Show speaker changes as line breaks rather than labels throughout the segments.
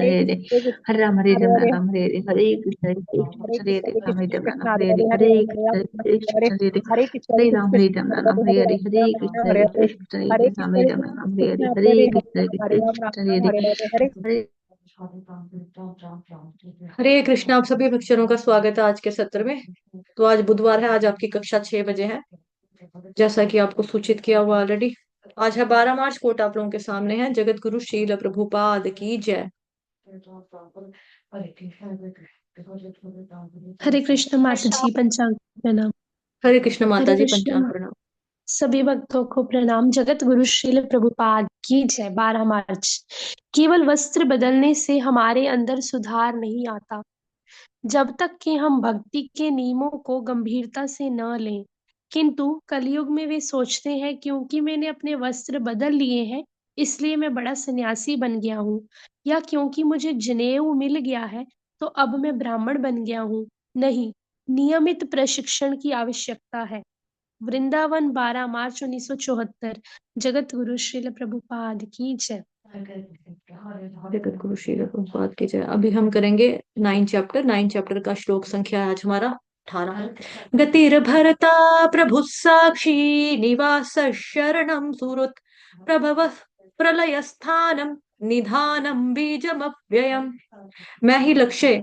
हरे
हरे हरे।
कृष्ण
हरे
हरे
राम
हरे
राम हरे हरे, हरे कृष्ण हरे
हरे
कृष्ण हरे
कृष्ण
हरे,
हरे
राम
कृष्ण
हरे
कृष्ण
राम
कृष्ण हरे
हरे हरे,
हरे हरे
हरे
राम
कृष्ण हरे
हरे
कृष्ण हरे हरे,
हरे कृष्ण हरे
हरे
कृष्ण
राम हरे
कृष्ण
राम
हरे
राम
हरे
हरे
हरे
हरे, हरे
राम
कृष्ण
हरे
हरे
हरे
कृष्ण हरे
हरे
हरे, राम
कृष्ण
हरे
हरे
राम
कृष्ण
राम हरे
कृष्ण
हरे,
हरे
हरे
हरे
कृष्ण हरे
हरे
कृष्ण
राम
कृष्ण हरे
राम
हरे,
हरे हरे हरे
हरे हरे कृष्ण। आप सभी बच्चों का स्वागत है आज के सत्र में। तो आज बुधवार है, आज आपकी कक्षा 6 बजे है, जैसा कि आपको सूचित किया हुआ ऑलरेडी। आज है 12 मार्च, कोट आप लोगों के सामने है। जगत गुरु श्रील प्रभुपाद की जय।
हरे कृष्ण माता जी, पंचांग प्रणाम।
हरे कृष्ण माता
हरे
जी, पंचांग
कृष्ण
प्रणाम।
सभी भक्तों को प्रणाम। जगत गुरु श्रील प्रभुपाद की जय। 12 मार्च। केवल वस्त्र बदलने से हमारे अंदर सुधार नहीं आता, जब तक कि हम भक्ति के नियमों को गंभीरता से न लें। किंतु कलयुग में वे सोचते हैं क्योंकि मैंने अपने वस्त्र बदल लिए हैं इसलिए मैं बड़ा सन्यासी बन गया हूँ, या क्योंकि मुझे जनेऊ मिल गया है तो अब मैं ब्राह्मण बन गया हूँ। नहीं, नियमित प्रशिक्षण की आवश्यकता है। वृंदावन, 12 मार्च 1974। जगत गुरु श्रील प्रभुपाद की जय।
जगत गुरु श्रील प्रभुपाद की जय। अभी हम करेंगे 9 चैप्टर का श्लोक संख्या है आज हमारा 18। गतिर्भरता प्रभु साक्षी, निवास शरणम सुहृत्, प्रभव प्रलय स्थानम, निधानम बीजमव्ययम्। मैं ही लक्ष्य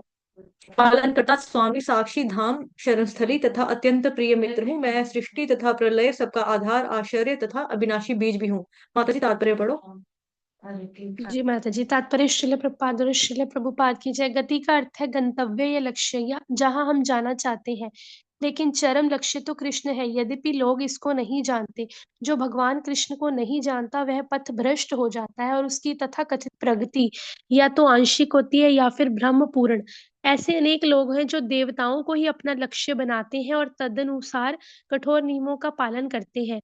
पालन करता स्वामी साक्षी धाम शरणस्थली तथा अत्यंत प्रिय मित्र हूँ। मैं सृष्टि तथा प्रलय सबका आधार आश्चर्य तथा अविनाशी बीज भी हूँ। माता जी तात्पर्य पढ़ो।
जी माता जी, तात्पर्य श्रील प्रभुपाद और श्रील प्रभुपाद की जय। गति का अर्थ है गंतव्य या लक्ष्य, या जहां हम जाना चाहते हैं। लेकिन चरम लक्ष्य तो कृष्ण है, यद्यपि लोग इसको नहीं जानते। जो भगवान कृष्ण को नहीं जानता वह पथ भ्रष्ट हो जाता है और उसकी तथाकथित प्रगति या तो आंशिक होती है या फिर ब्रह्म पूर्ण। ऐसे अनेक लोग हैं जो देवताओं को ही अपना लक्ष्य बनाते हैं और तदनुसार कठोर नियमों का पालन करते हैं।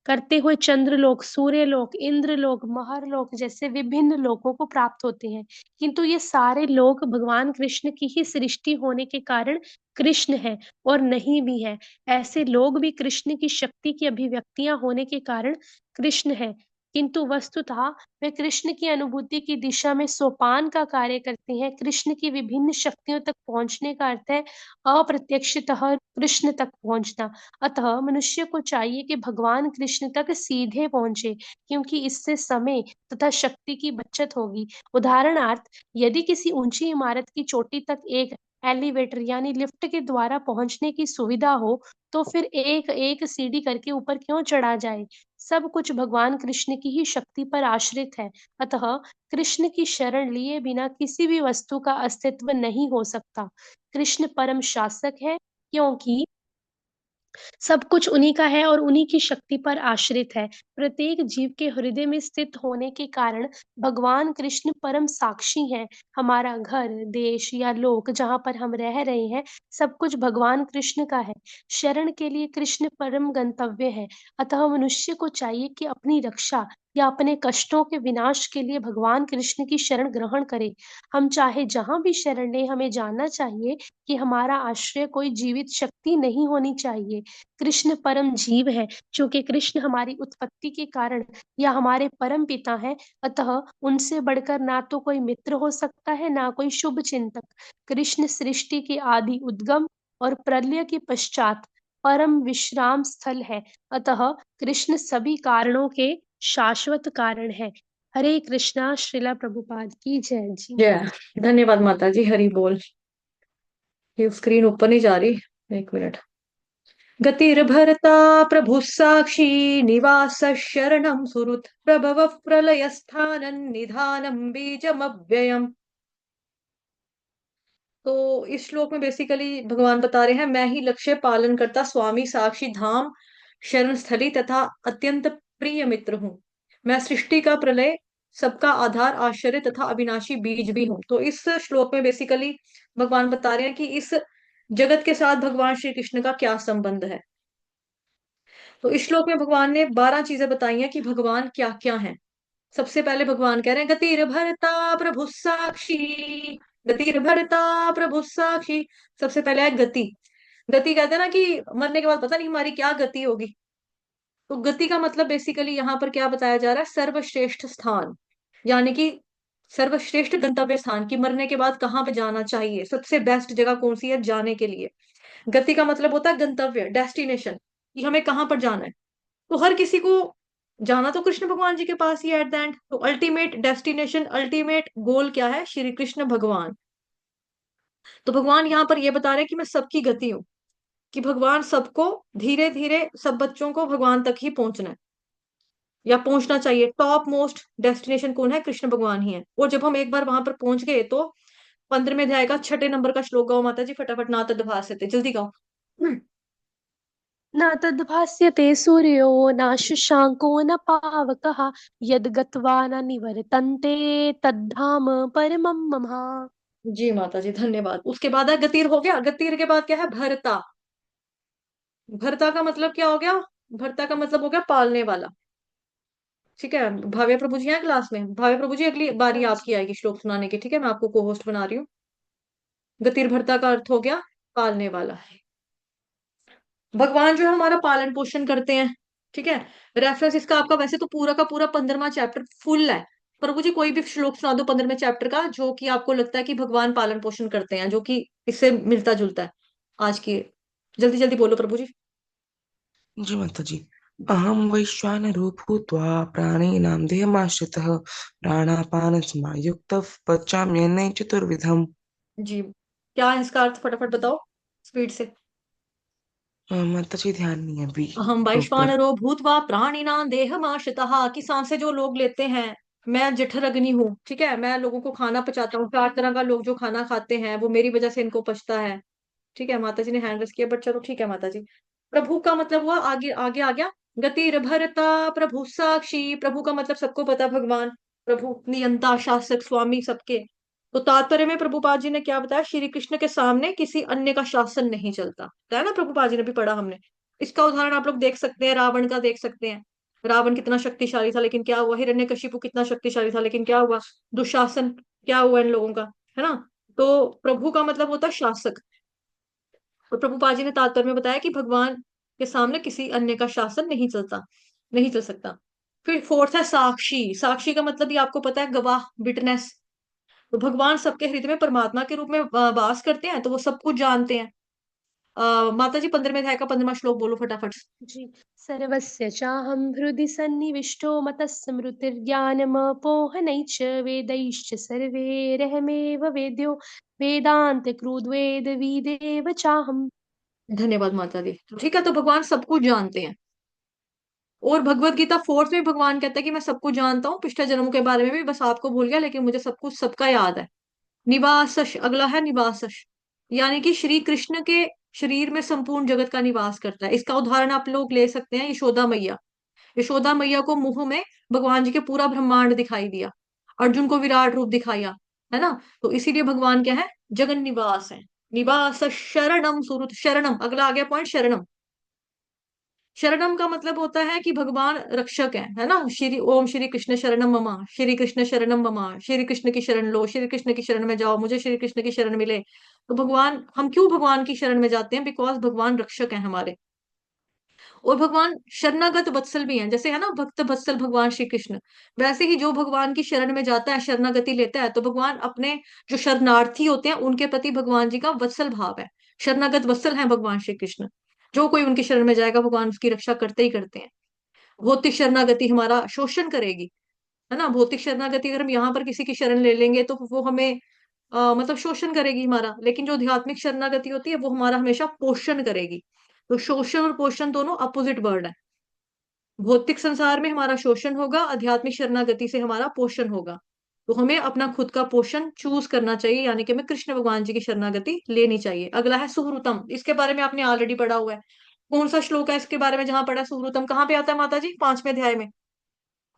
करते हुए चंद्रलोक, सूर्यलोक, इंद्रलोक, महरलोक जैसे विभिन्न लोकों को प्राप्त होते हैं। किंतु ये सारे लोक भगवान कृष्ण की ही सृष्टि होने के कारण कृष्ण है और नहीं भी है। ऐसे लोग भी कृष्ण की शक्ति की अभिव्यक्तियां होने के कारण कृष्ण है, किंतु वस्तुतः वे कृष्ण की अनुभूति की दिशा में सोपान का कार्य करते हैं। कृष्ण की विभिन्न शक्तियों तक पहुंचने का अर्थ है अप्रत्यक्षतः कृष्ण तक पहुंचना। अतः मनुष्य को चाहिए कि भगवान कृष्ण तक सीधे पहुंचे, क्योंकि इससे समय तथा शक्ति की बचत होगी। उदाहरणार्थ, यदि किसी ऊंची इमारत की चोटी तक एक एलिवेटर यानी लिफ्ट के द्वारा पहुंचने की सुविधा हो, तो फिर एक एक सीढ़ी करके ऊपर क्यों चढ़ा जाए। सब कुछ भगवान कृष्ण की ही शक्ति पर आश्रित है। अतः कृष्ण की शरण लिए बिना किसी भी वस्तु का अस्तित्व नहीं हो सकता। कृष्ण परम शासक है, क्योंकि सब कुछ उन्हीं का है और उन्हीं की शक्ति पर आश्रित है। प्रत्येक जीव के हृदय में स्थित होने के कारण भगवान कृष्ण परम साक्षी हैं। हमारा घर, देश या लोक जहाँ पर हम रह रहे हैं, सब कुछ भगवान कृष्ण का है। शरण के लिए कृष्ण परम गंतव्य है। अतः मनुष्य को चाहिए कि अपनी रक्षा या अपने कष्टों के विनाश के लिए भगवान कृष्ण की शरण ग्रहण करे। हम चाहे जहाँ भी शरण लें, हमें जानना चाहिए कि हमारा आश्रय कोई जीवित शक्ति नहीं होनी चाहिए। कृष्ण परम जीव है। चूंकि कृष्ण हमारी उत्पत्ति के कारण या हमारे परम पिता हैं, अतः उनसे बढ़कर ना तो कोई मित्र हो सकता है, ना कोई शुभ चिंतक। कृष्ण सृष्टि के आदि उद्गम और प्रलय के पश्चात परम विश्राम स्थल है। अतः कृष्ण सभी कारणों के शाश्वत कारण है। हरे कृष्णा। श्रीला प्रभुपाद की जय जी।
जय। धन्यवाद माता जी, हरि बोल। ये स्क्रीन ऊपर नहीं जा रही, एक मिनट। गतिर्भरता प्रभु साक्षी, निवास शरणम सुहृत्, प्रभव प्रलय स्थानं, निधानम बीजमव्ययम्। तो इस श्लोक में बेसिकली भगवान बता रहे हैं, मैं ही लक्ष्य पालन करता स्वामी साक्षी धाम शरण स्थली तथा अत्यंत प्रिय मित्र हूँ। मैं सृष्टि का प्रलय सबका आधार आश्चर्य तथा अविनाशी बीज भी हूँ। तो इस श्लोक में बेसिकली भगवान बता रहे हैं कि इस जगत के साथ भगवान श्री कृष्ण का क्या संबंध है। तो इस श्लोक में भगवान ने 12 चीजें बताई हैं कि भगवान क्या क्या हैं। सबसे पहले भगवान कह रहे हैं, गतिर भरता प्रभु साक्षी। गतिर भरता प्रभु साक्षी। सबसे पहले है गति। गति कहते हैं ना कि मरने के बाद पता नहीं हमारी क्या गति होगी। तो गति का मतलब बेसिकली यहाँ पर क्या बताया जा रहा है, सर्वश्रेष्ठ स्थान, यानी कि सर्वश्रेष्ठ गंतव्य स्थान की मरने के बाद कहाँ पे जाना चाहिए, सबसे बेस्ट जगह कौन सी है जाने के लिए। गति का मतलब होता है गंतव्य, डेस्टिनेशन, कि हमें कहाँ पर जाना है। तो हर किसी को जाना तो कृष्ण भगवान जी के पास ही एट द एंड। तो अल्टीमेट डेस्टिनेशन, अल्टीमेट गोल क्या है, श्री कृष्ण भगवान। तो भगवान यहाँ पर ये बता रहे हैं कि मैं सबकी गति हूँ, कि भगवान सबको धीरे धीरे सब बच्चों को भगवान तक ही पहुंचना है या पहुंचना चाहिए। टॉप मोस्ट डेस्टिनेशन कौन है, कृष्ण भगवान ही है। और जब हम एक बार वहां पर पहुंच गए तो 15वें अध्याय का 6 नंबर का श्लोक गाओ माता जी फटाफट, ना तदभासते, जल्दी गाओ।
न तद्भास्यते सूर्यो न शशांको न पावकः यद् गत्वा न निवर्तन्ते तद्धाम परमं मम।
जी माता जी धन्यवाद। उसके बाद है गतिर, हो गया। गतिर के बाद क्या है, भरता। भरता का मतलब क्या हो गया, भरता का मतलब हो गया पालने वाला। ठीक है, भाव्य प्रभु जी हैं क्लास में, भाव्य प्रभु जी अगली बारी
हाँ
आपकी
जी।
आएगी श्लोक सुनाने की, ठीक है, मैं आपको को होस्ट बना रही हूँ। गतिर भरता का अर्थ हो गया पालने वाला। भगवान जो है हमारा पालन पोषण करते हैं। ठीक है, रेफरेंस इसका आपका वैसे तो पूरा का पूरा 15वां चैप्टर फुल है। प्रभु जी कोई भी श्लोक सुना दो 15वें चैप्टर का जो कि आपको लगता है कि भगवान पालन पोषण करते हैं, जो कि इससे मिलता जुलता है आज की। जल्दी जल्दी बोलो प्रभु जी।
जी माता जी। अहम वैश्वानरो भूत्वा प्राणिनां देहमाश्रितः प्राणापानसमायुक्तः पचाम्यन्ने चतुर्विधम्।
जी, क्या है इसका अर्थ, फटाफट बताओ स्पीड से।
माता जी ध्यान नहीं है अभी
हम
प्रॉपर।
वैश्वानरो भूतवा प्राणिनां देहमाश्रितः, कि सांसें जो लोग लेते हैं। मैं जठरग्नि हूँ, ठीक है, मैं लोगों को खाना पचाता हूँ। 4 तरह का लोग जो खाना खाते हैं वो मेरी वजह से इनको पचता है। ठीक है, माता जी ने हैंड रेस किया बट चलो ठीक है माता जी। प्रभु का मतलब हुआ आगे आगे आ गया, गतिर भरता प्रभु साक्षी। प्रभु का मतलब सबको पता, भगवान प्रभु नियंता शासक स्वामी सबके। तो तात्पर्य में प्रभुपाद जी ने क्या बताया, श्री कृष्ण के सामने किसी अन्य का शासन नहीं चलता, है ना, प्रभुपाद जी ने भी पढ़ा हमने। इसका उदाहरण आप लोग देख सकते हैं, रावण का देख सकते हैं। रावण कितना शक्तिशाली था लेकिन क्या हुआ, हिरण्यकशिपु कितना शक्तिशाली था लेकिन क्या हुआ, दुशासन क्या हुआ इन लोगों का, है ना। तो प्रभु का मतलब होता है शासक। और प्रभुपाद जी ने तात्पर्य में बताया कि भगवान के सामने किसी अन्य का शासन नहीं चलता, नहीं चल सकता। फिर फोर्थ है साक्षी। साक्षी का मतलब भी आपको पता है, गवाह, विटनेस। तो भगवान सबके हृदय में परमात्मा के रूप में वास करते हैं, तो वो सब कुछ जानते हैं। माता जी 15वें अध्याय का 15वां श्लोक बोलो फटाफट।
जी। सर्वस्य चाहं हृदि सन्निविष्टो मतः स्मृतिर्ज्ञानमपोहनैश्च वेदैश्च सर्वैरहमेव वेद्यो वेदान्तकृद्वेदविदेव चाहम्।
धन्यवाद माता दी। तो ठीक है, तो भगवान सब कुछ जानते हैं। और भगवत गीता फोर्थ में भगवान कहता है कि मैं सब कुछ जानता हूँ, पिछले जन्मों के बारे में भी बस आपको भूल गया, लेकिन मुझे सब कुछ सबका याद है। निवासश, अगला है निवासश, यानी कि श्री कृष्ण के शरीर में संपूर्ण जगत का निवास करता है। इसका उदाहरण आप लोग ले सकते हैं यशोदा मैया। यशोदा मैया को मुंह में भगवान जी के पूरा ब्रह्मांड दिखाई दिया, अर्जुन को विराट रूप दिखाया, है ना। तो इसीलिए भगवान क्या है, जगन निवास है। निवास शरणम सुरुत, शरणम अगला आ गया पॉइंट, शरणम। शरणम का मतलब होता है कि भगवान रक्षक है ना। श्री ओम श्री कृष्ण शरणम ममा, श्री कृष्ण शरणम ममा, श्री कृष्ण की शरण लो, श्री कृष्ण की शरण में जाओ, मुझे श्री कृष्ण की शरण मिले। तो भगवान, हम क्यों भगवान की शरण में जाते हैं, बिकॉज भगवान रक्षक है हमारे। और भगवान शरणागत वत्सल भी हैं, जैसे है ना भक्त वत्सल भगवान श्री कृष्ण। वैसे ही जो भगवान की शरण में जाता है, शरणागति लेता है, तो भगवान अपने जो शरणार्थी होते हैं उनके प्रति भगवान जी का वत्सल भाव है। शरणागत वत्सल है भगवान श्री कृष्ण। जो कोई उनकी शरण में जाएगा भगवान उसकी रक्षा करते ही करते हैं। भौतिक शरणागति हमारा शोषण करेगी, है ना। भौतिक शरणागति अगर हम यहाँ पर किसी की शरण ले लेंगे तो वो हमें मतलब शोषण करेगी हमारा, लेकिन जो आध्यात्मिक शरणागति होती है वो हमारा हमेशा पोषण करेगी। तो शोषण और पोषण दोनों अपोजिट वर्ड है। भौतिक संसार में हमारा शोषण होगा, आध्यात्मिक शरणागति से हमारा पोषण होगा। तो हमें अपना खुद का पोषण चूज करना चाहिए, यानी कि हमें कृष्ण भगवान जी की शरणागति लेनी चाहिए। अगला है सुहृतम, इसके बारे में आपने ऑलरेडी पढ़ा हुआ है। कौन सा श्लोक है इसके बारे में जहां पढ़ा है सुहृतम, कहाँ पे आता है माता जी, 5वें अध्याय में,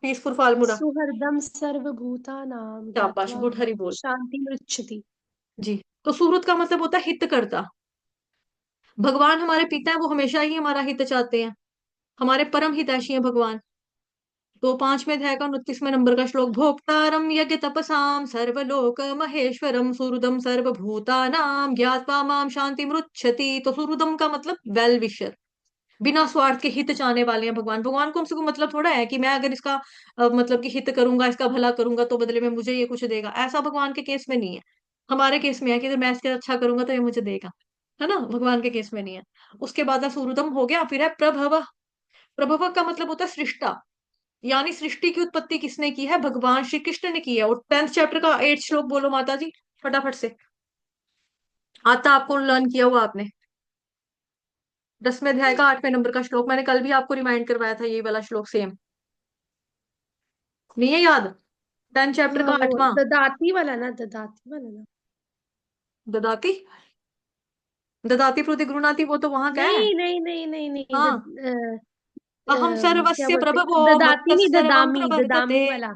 पीसफुल फार्मूला।
सुहृदं सर्वभूतानां
शाबाश,
ज्ञात्वा
गुड, हरि बोल।
शान्तिमृच्छति।
जी, तो सुहृत का मतलब होता है हित करता। भगवान हमारे पिता है, वो हमेशा ही हमारा हित चाहते हैं, हमारे परम हितैषी हैं भगवान। तो 5वें अध्याय का 29वें नंबर का श्लोक, भोक्तारम यज्ञ तपसाम सर्वलोक महेश्वरम सुहृदम सर्वभूतानाम ज्ञात्वा माम शांति मृच्छति। तो सुहृदम का मतलब वेल विशर, बिना स्वार्थ के हित चाहने वाले हैं भगवान। भगवान को हमसे कोई मतलब थोड़ा है कि मैं अगर इसका मतलब कि हित करूंगा, इसका भला करूंगा तो बदले में मुझे ये कुछ देगा, ऐसा भगवान के केस में नहीं है। हमारे केस में है कि अगर मैं इसके अच्छा करूंगा तो ये मुझे देगा, है ना। भगवान के केस में नहीं है। उसके बाद है सूर्यदम हो गया, फिर है प्रभव। प्रभव का मतलब होता है सृष्टा, यानी सृष्टि की उत्पत्ति किसने की है? भगवान श्री कृष्ण ने की है। और 10th चैप्टर का 8th श्लोक बोलो माता जी, फटाफट से। आता आपको, लर्न किया हुआ आपने। 10वें अध्याय का 8वें नंबर का श्लोक, मैंने कल भी आपको रिमाइंड करवाया था, ये वाला श्लोक सेम। नहीं है याद? 10th चैप्टर
हाँ,
का
वो
8वां।
ददाती वाला ना, ददाती वाला ना।
ददाती, ददाती प्रोति गृणाति, वो तो वहां का है।
नहीं नहीं नहीं नहीं नहीं,
हाँ, अहम
क्या
सर्वस्य
बोलते
प्रभवो
हैं, ददाती
मत्तः
नहीं,
सर्वं
ददामी,
प्रवर्तते
ददामी वाला।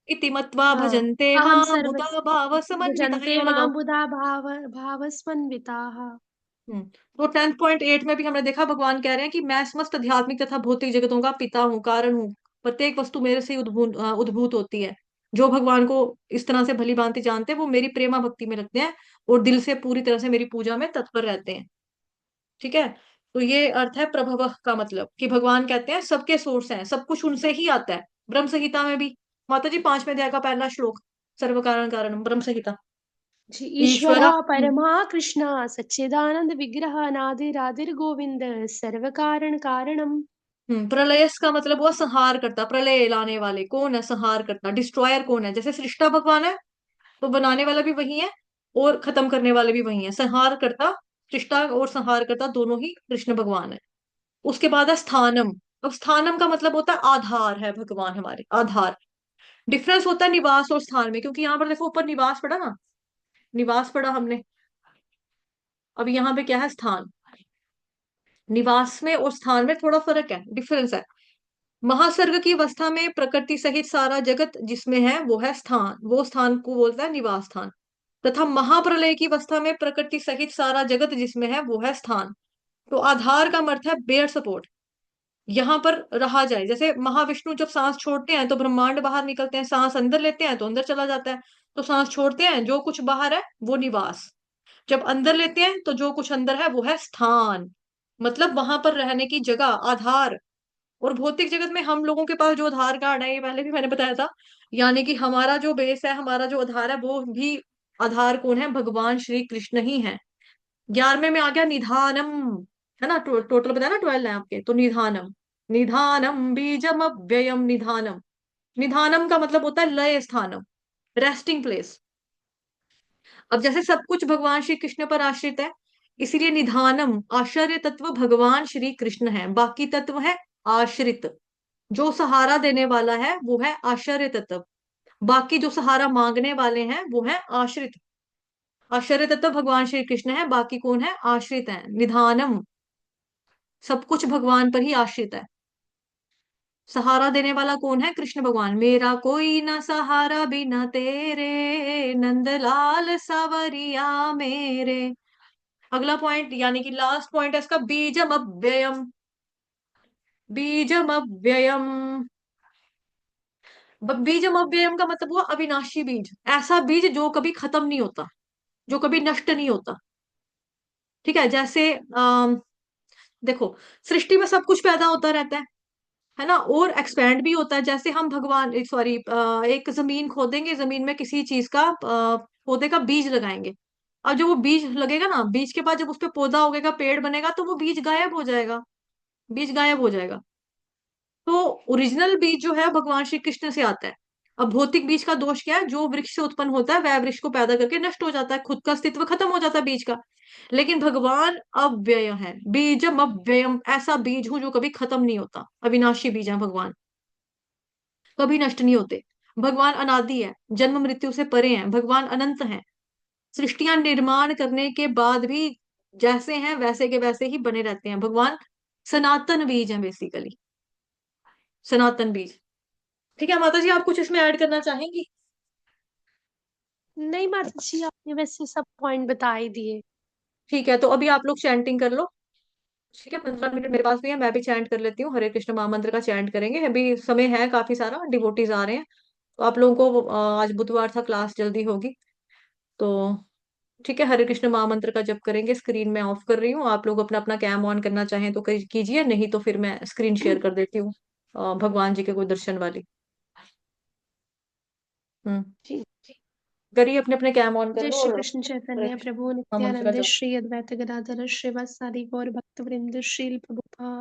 इति मत्वा
हाँ,
भजन्ते
अहम
मां
सर्व
बुधा भाव समन्वितः,
भजन्ते
ये
मां
लगाओ।
बुधा भावस्मन्विताः।
हम्म। तो 10th पॉइंट 8 में भी हमने देखा भगवान कह रहे हैं कि मैं समस्त आध्यात्मिक तथा भौतिक जगतों का पिता हूँ, कारण हूँ। प्रत्येक वस्तु मेरे से ही उद्भूत होती है। जो भगवान को इस तरह से भली भांति जानते हैं, वो मेरी प्रेमा भक्ति में रखते हैं और दिल से पूरी तरह से मेरी पूजा में तत्पर रहते हैं। ठीक है। तो ये अर्थ है प्रभव का, मतलब कि भगवान कहते हैं सबके सोर्स हैं, सब कुछ उनसे ही आता है। ब्रह्म संहिता में भी माता जी 5वें अध्याय का पहला श्लोक, सर्व कारण कारण ब्रह्म संहिता।
जी,
ईश्वर,
ईश्वरः परमः कृष्णः सच्चिदानंद विग्रह नादिरादिर्गोविंद सर्व कारण कारणम।
प्रलयस का मतलब हुआ संहार करता, प्रलय लाने वाले कौन है? संहार करता, डिस्ट्रॉयर कौन है? जैसे सृष्टा भगवान है, तो बनाने वाला भी वही है और खत्म करने वाले भी वही है। संहार करता, सृष्टा और संहार करता दोनों ही कृष्ण भगवान है। उसके बाद है स्थानम। अब स्थानम का मतलब होता है आधार है भगवान, हमारे आधार। डिफरेंस होता है निवास और स्थान में, क्योंकि यहाँ पर देखो ऊपर निवास पढ़ा ना, निवास पढ़ा हमने। अब यहाँ पे क्या है? स्थान। निवास में और स्थान में थोड़ा फर्क है, डिफरेंस है। महासर्ग की अवस्था में प्रकृति सहित सारा जगत जिसमें है वो है स्थान, वो स्थान को बोलता है निवास स्थान। तथा महाप्रलय की अवस्था में प्रकृति सहित सारा जगत जिसमें है वो है स्थान। तो आधार का अर्थ है बेयर सपोर्ट, यहाँ पर रहा जाए। जैसे महाविष्णु जब सांस छोड़ते हैं तो ब्रह्मांड बाहर निकलते हैं, सांस अंदर लेते हैं तो अंदर चला जाता है। तो सांस छोड़ते हैं, जो कुछ बाहर है वो निवास। जब अंदर लेते हैं तो जो कुछ अंदर है वो है स्थान, मतलब वहां पर रहने की जगह, आधार। और भौतिक जगत में हम लोगों के पास जो आधार कार्ड है, ये पहले भी मैंने बताया था, यानी कि हमारा जो बेस है, हमारा जो आधार है, वो भी आधार कौन है? भगवान श्री कृष्ण ही है। 11वें में आ गया निधानम, है ना। टोटल बताया ना 12 है आपके, तो निधानम। निधानम बीजम अव्ययम निधानम। निधानम का मतलब होता है लय स्थानम, रेस्टिंग प्लेस। अब जैसे सब कुछ भगवान श्री कृष्ण पर आश्रित है, इसीलिए निधानम आश्चर्य तत्व भगवान श्री कृष्ण है, बाकी तत्व है आश्रित। जो सहारा देने वाला है वो है आश्चर्य तत्व, बाकी जो सहारा मांगने वाले हैं वो है आश्रित। आश्चर्य तत्व भगवान श्री कृष्ण है, बाकी कौन है? आश्रित है। निधानम, सब कुछ भगवान पर ही आश्रित है। सहारा देने वाला कौन है? कृष्ण भगवान। मेरा कोई ना सहारा बिना तेरे, नंदलाल सावरिया मेरे। अगला पॉइंट यानी कि लास्ट पॉइंट है इसका, बीजम अव्ययम। बीजम अव्ययम, बीजम अव्ययम का मतलब हुआ अविनाशी बीज, ऐसा बीज जो कभी खत्म नहीं होता, जो कभी नष्ट नहीं होता। ठीक है। जैसे देखो, सृष्टि में सब कुछ पैदा होता रहता है ना, और एक्सपैंड भी होता है। जैसे हम भगवान, सॉरी, एक जमीन खोदेंगे, जमीन में किसी चीज का पौधे का बीज लगाएंगे। अब जब वो बीज लगेगा ना, बीज के बाद जब उस पे पौधा उगेगा, पेड़ बनेगा, तो वो बीज गायब हो जाएगा, बीज गायब हो जाएगा। तो ओरिजिनल बीज जो है भगवान श्री कृष्ण से आता है। अब भौतिक बीज का दोष क्या है? जो वृक्ष से उत्पन्न होता है वह वृक्ष को पैदा करके नष्ट हो जाता है, खुद का अस्तित्व खत्म हो जाता है बीज का। लेकिन भगवान अव्यय है, बीजम अव्ययम, ऐसा बीज हूं जो कभी खत्म नहीं होता, अविनाशी बीज है भगवान, कभी नष्ट नहीं होते। भगवान अनादि है, जन्म मृत्यु से परे हैं, भगवान अनंत हैं। सृष्टियां निर्माण करने के बाद भी जैसे हैं वैसे के वैसे ही बने रहते हैं भगवान। सनातन बीज है बेसिकली, सनातन बीज। ठीक है माता जी, आप कुछ इसमें ऐड करना चाहेंगी?
नहीं माता जी, आपने वैसे सब पॉइंट बता ही दिए।
ठीक है, तो अभी आप लोग चैंटिंग कर लो। ठीक है, 15 मिनट मेरे पास भी है, मैं भी चैंट कर लेती हूँ। हरे कृष्ण महामंत्र का चैंट करेंगे, अभी समय है काफी सारा, डिवोटीज आ रहे हैं। तो आप लोगों को आज बुधवार था, क्लास जल्दी होगी। तो ठीक है, हरे कृष्ण महामंत्र का जप करेंगे। स्क्रीन मैं ऑफ कर रही हूँ, आप लोग अपना अपना कैम ऑन करना चाहें तो कीजिए, नहीं तो फिर मैं स्क्रीन शेयर कर देती हूँ भगवान जी के कोई दर्शन वाली। हम्म,
जी।
करिए, अपने अपने कैम ऑन कर
जय
लो
श्री
और
कृष्ण
हरे
चैतन्य
कृष्ण
प्रभु
महामंत्र का
नित्यानंद
जप।
श्री अद्वैत गदाधर श्रीवासादि गौर भक्त वृंद श्रील प्रभुपाद